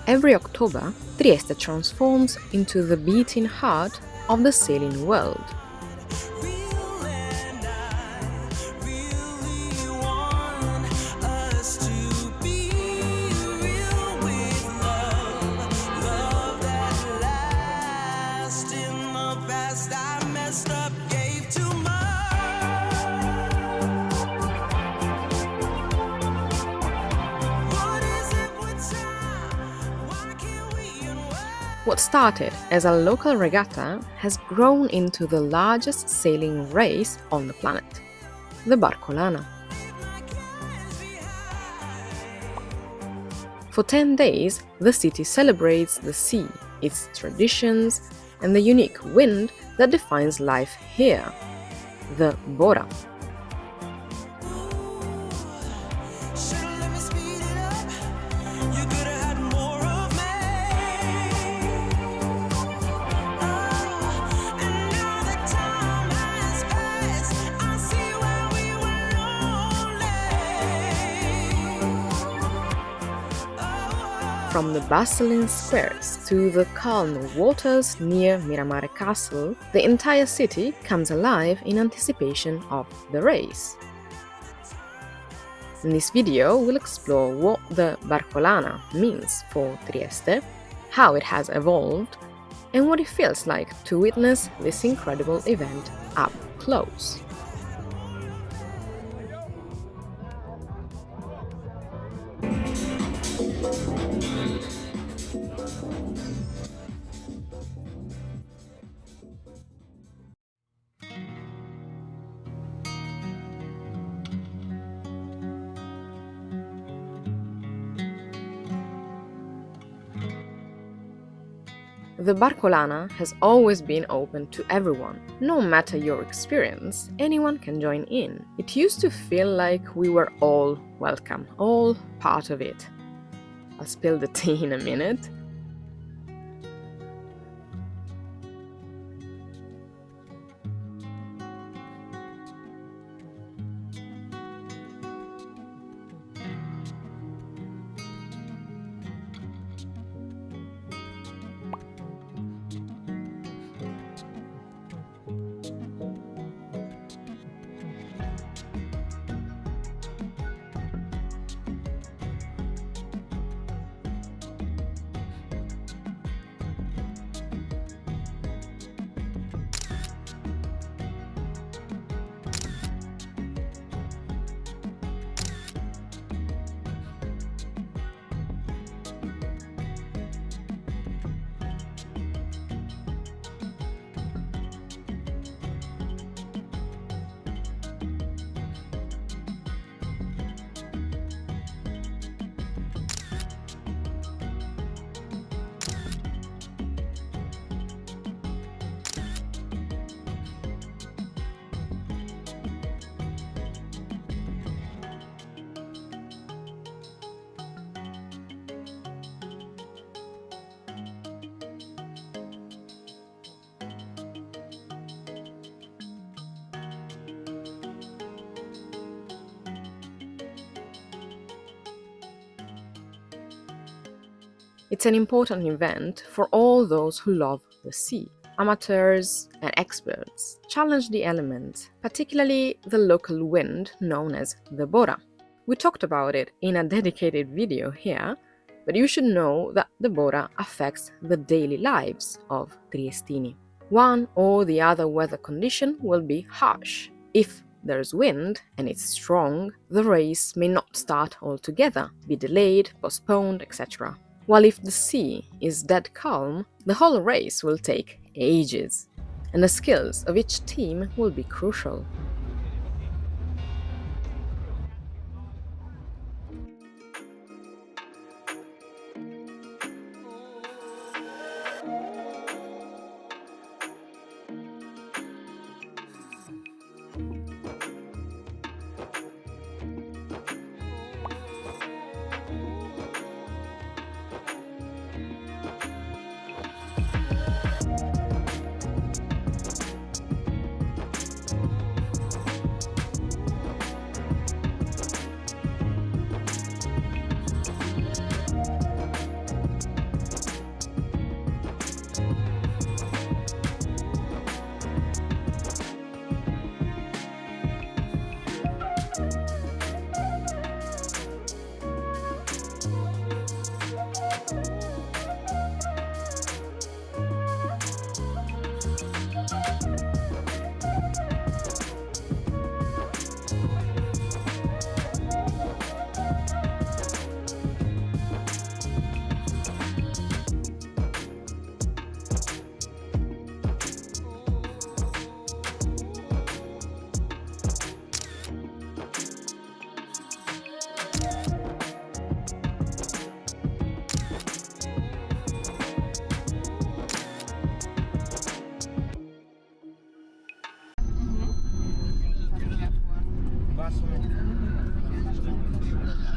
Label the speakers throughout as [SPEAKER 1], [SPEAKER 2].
[SPEAKER 1] Every October, Trieste transforms into the beating heart of the sailing world. What started as a local regatta has grown into the largest sailing race on the planet, the Barcolana. For 10 days, the city celebrates the sea, its traditions, and the unique wind that defines life here, the bora. From the bustling squares to the calm waters near Miramare Castle, the entire city comes alive in anticipation of the race. In this video, we'll explore what the Barcolana means for Trieste, how it has evolved, and what it feels like to witness this incredible event up close. The Barcolana has always been open to everyone. No matter your experience, anyone can join in. It used to feel like we were all welcome, all part of it. I'll spill the tea in a minute. It's an important event for all those who love the sea. Amateurs and experts challenge the element, particularly the local wind known as the bora. We talked about it in a dedicated video here, but you should know that the bora affects the daily lives of Triestini. One or the other weather condition will be harsh. If there's wind and it's strong, the race may not start altogether, be delayed, postponed, etc. While if the sea is dead calm, the whole race will take ages, and the skills of each team will be crucial.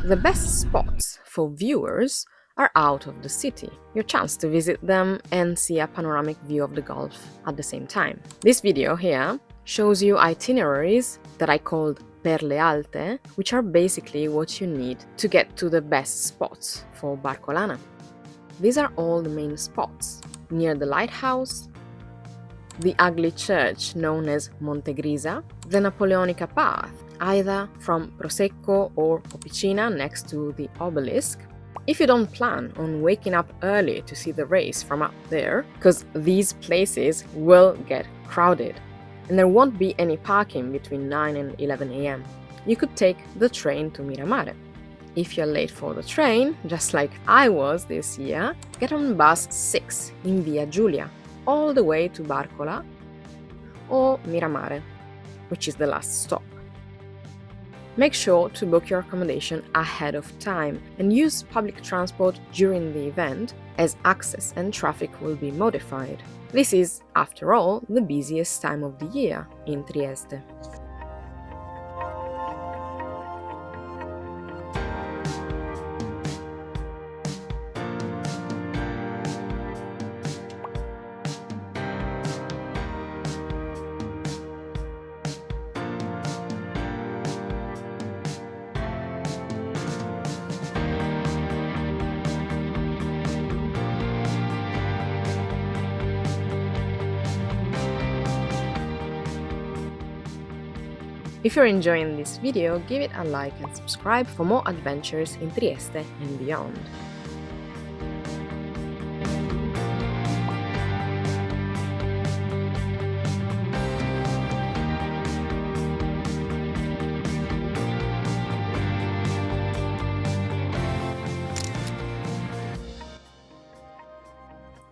[SPEAKER 1] The best spots for viewers are out of the city, your chance to visit them and see a panoramic view of the Gulf at the same time. This video here shows you itineraries that I called Perle Alte, which are basically what you need to get to the best spots for Barcolana. These are all the main spots: near the lighthouse, the ugly church known as Monte Grisa, the Napoleonica path, either from Prosecco or Opicina next to the obelisk. If you don't plan on waking up early to see the race from up there, because these places will get crowded, and there won't be any parking between 9 and 11 am, you could take the train to Miramare. If you're late for the train, just like I was this year, get on bus 6 in Via Giulia, all the way to Barcola or Miramare, which is the last stop. Make sure to book your accommodation ahead of time and use public transport during the event, as access and traffic will be modified. This is, after all, the busiest time of the year in Trieste. If you're enjoying this video, give it a like and subscribe for more adventures in Trieste and beyond.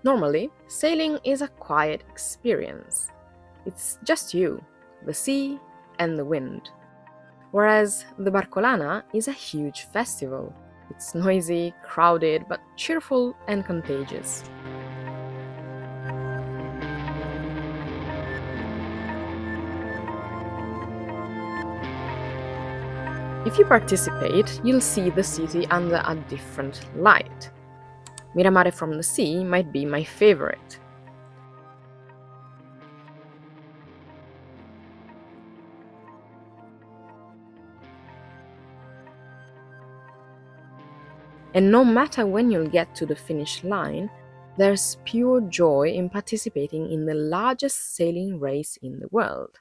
[SPEAKER 1] Normally, sailing is a quiet experience. It's just you, the sea, and the wind. Whereas the Barcolana is a huge festival. It's noisy, crowded, but cheerful and contagious. If you participate, you'll see the city under a different light. Miramare from the sea might be my favorite. And no matter when you'll get to the finish line, there's pure joy in participating in the largest sailing race in the world.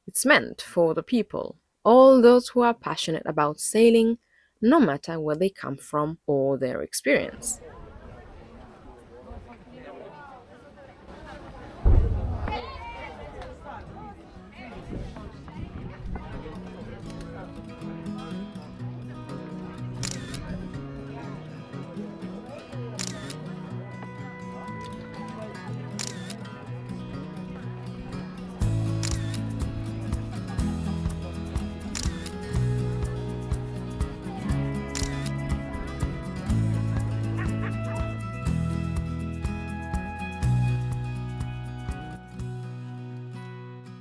[SPEAKER 1] It's meant for the people, all those who are passionate about sailing, no matter where they come from or their experience.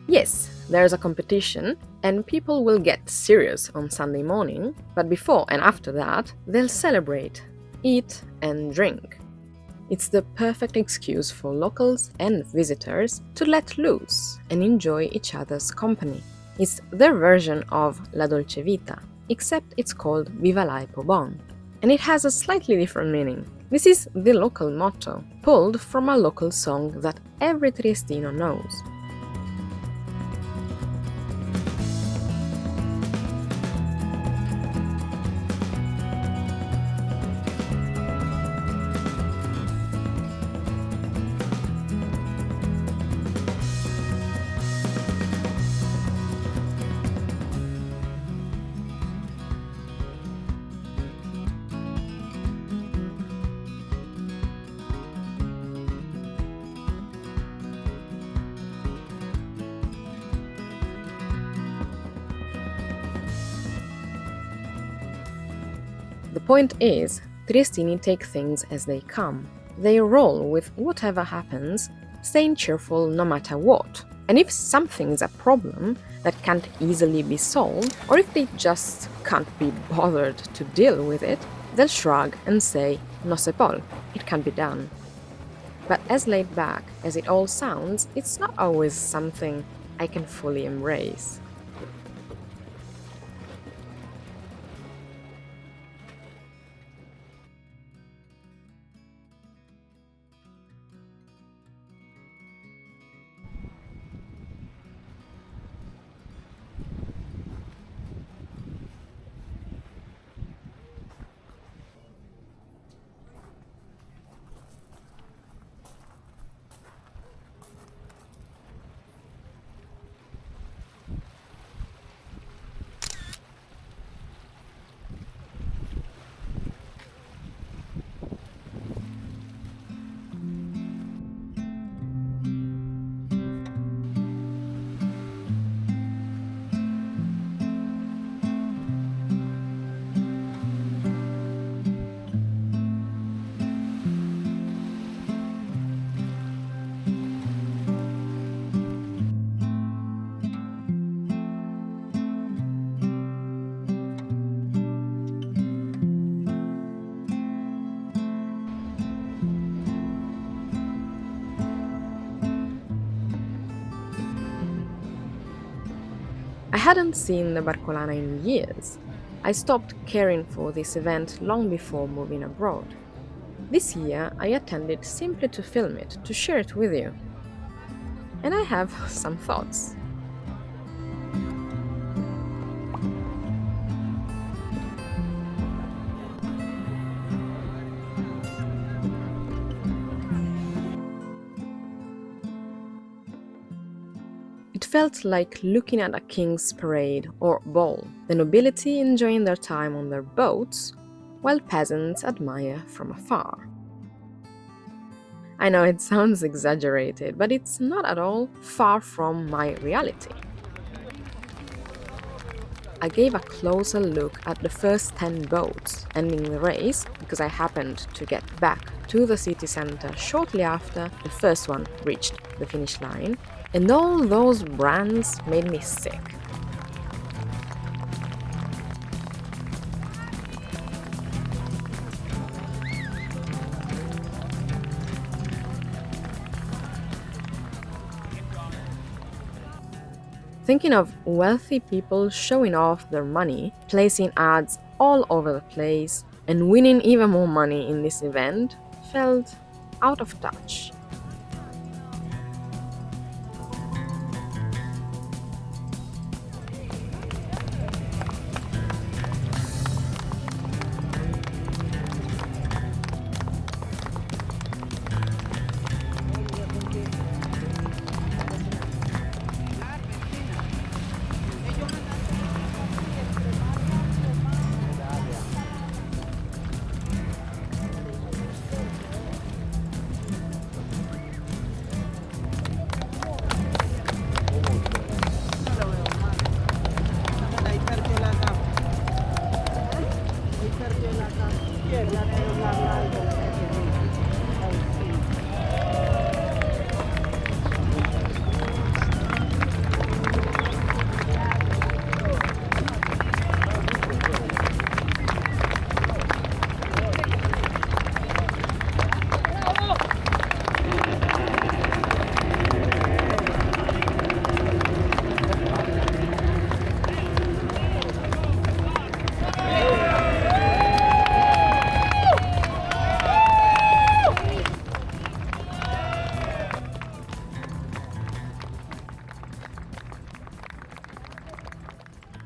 [SPEAKER 1] Yes, there's a competition, and people will get serious on Sunday morning, but before and after that, they'll celebrate, eat, and drink. It's the perfect excuse for locals and visitors to let loose and enjoy each other's company. It's their version of La Dolce Vita, except it's called Viva la Bon, and it has a slightly different meaning. This is the local motto, pulled from a local song that every Triestino knows. The point is, Triestini take things as they come. They roll with whatever happens, staying cheerful no matter what, And if something is a problem that can't easily be solved, or if they just can't be bothered to deal with it, they'll shrug and say, no se può, it can't be done. But as laid back as it all sounds, it's not always something I can fully embrace. I hadn't seen the Barcolana in years. I stopped caring for this event long before moving abroad. This year, I attended simply to film it, to share it with you. And I have some thoughts. It felt like looking at a king's parade or ball, the nobility enjoying their time on their boats, while peasants admire from afar. I know it sounds exaggerated, but it's not at all far from my reality. I gave a closer look at the first 10 boats ending the race because I happened to get back to the city center shortly after the first one reached the finish line, and all those brands made me sick. Thinking of wealthy people showing off their money, placing ads all over the place, and winning even more money in this event felt out of touch.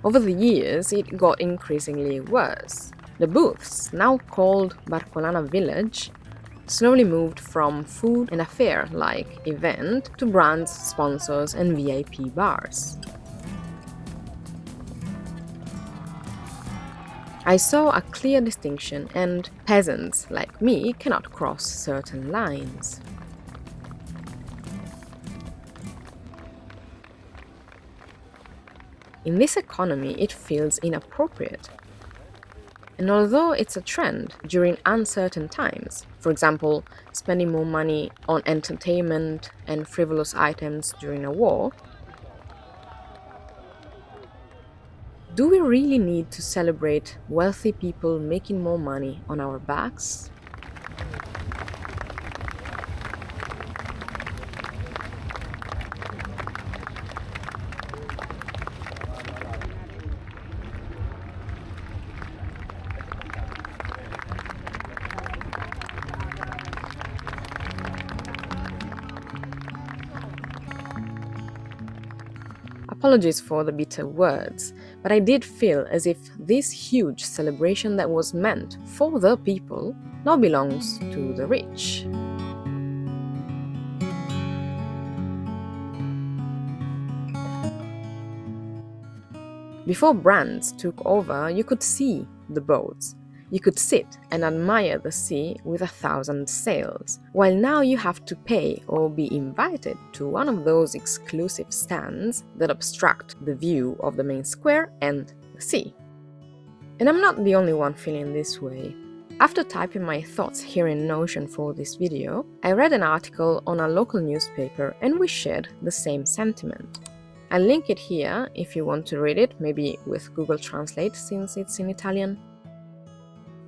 [SPEAKER 1] Over the years, it got increasingly worse. The booths, now called Barcolana Village, slowly moved from food and a fair-like event to brands, sponsors, and VIP bars. I saw a clear distinction, and peasants like me cannot cross certain lines. In this economy, it feels inappropriate. And although it's a trend during uncertain times, for example, spending more money on entertainment and frivolous items during a war, do we really need to celebrate wealthy people making more money on our backs? Apologies for the bitter words, but I did feel as if this huge celebration that was meant for the people now belongs to the rich. Before brands took over, you could see the boats. You could sit and admire the sea with 1,000 sails, while now you have to pay or be invited to one of those exclusive stands that obstruct the view of the main square and the sea. And I'm not the only one feeling this way. After typing my thoughts here in Notion for this video, I read an article on a local newspaper and we shared the same sentiment. I'll link it here if you want to read it, maybe with Google Translate since it's in Italian.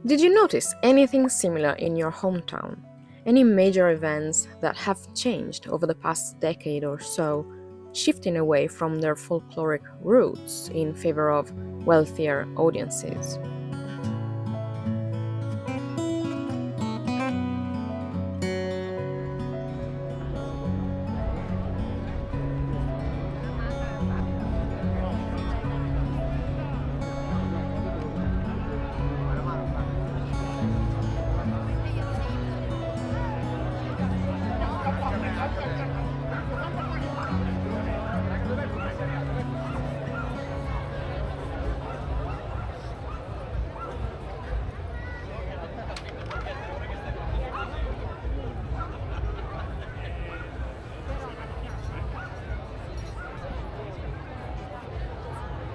[SPEAKER 1] Did you notice anything similar in your hometown? Any major events that have changed over the past decade or so, shifting away from their folkloric roots in favor of wealthier audiences?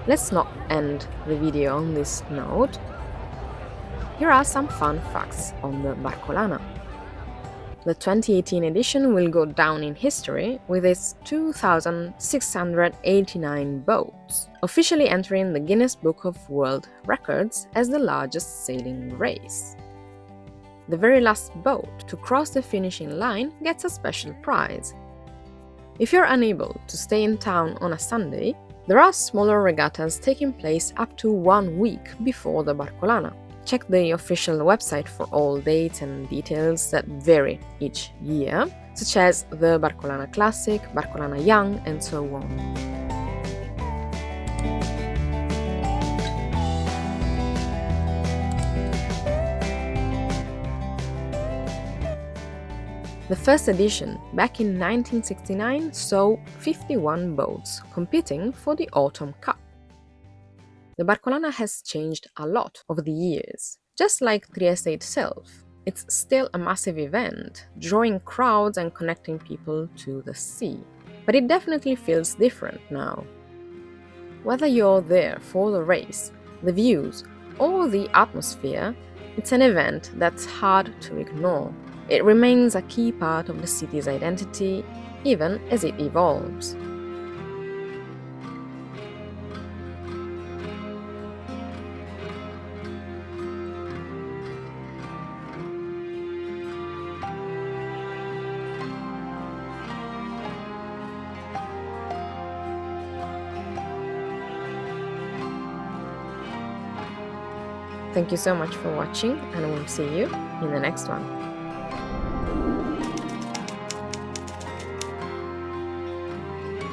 [SPEAKER 1] Let's not end the video on this note. Here are some fun facts on the Barcolana. The 2018 edition will go down in history with its 2,689 boats, officially entering the Guinness Book of World Records as the largest sailing race. The very last boat to cross the finishing line gets a special prize. If you're unable to stay in town on a Sunday, there are smaller regattas taking place up to 1 week before the Barcolana. Check the official website for all dates and details that vary each year, such as the Barcolana Classic, Barcolana Young, and so on. The first edition, back in 1969, saw 51 boats competing for the Autumn Cup. The Barcolana has changed a lot over the years. Just like Trieste itself, it's still a massive event, drawing crowds and connecting people to the sea. But it definitely feels different now. Whether you're there for the race, the views, or the atmosphere, it's an event that's hard to ignore. It remains a key part of the city's identity, even as it evolves. Thank you so much for watching, and I will see you in the next one.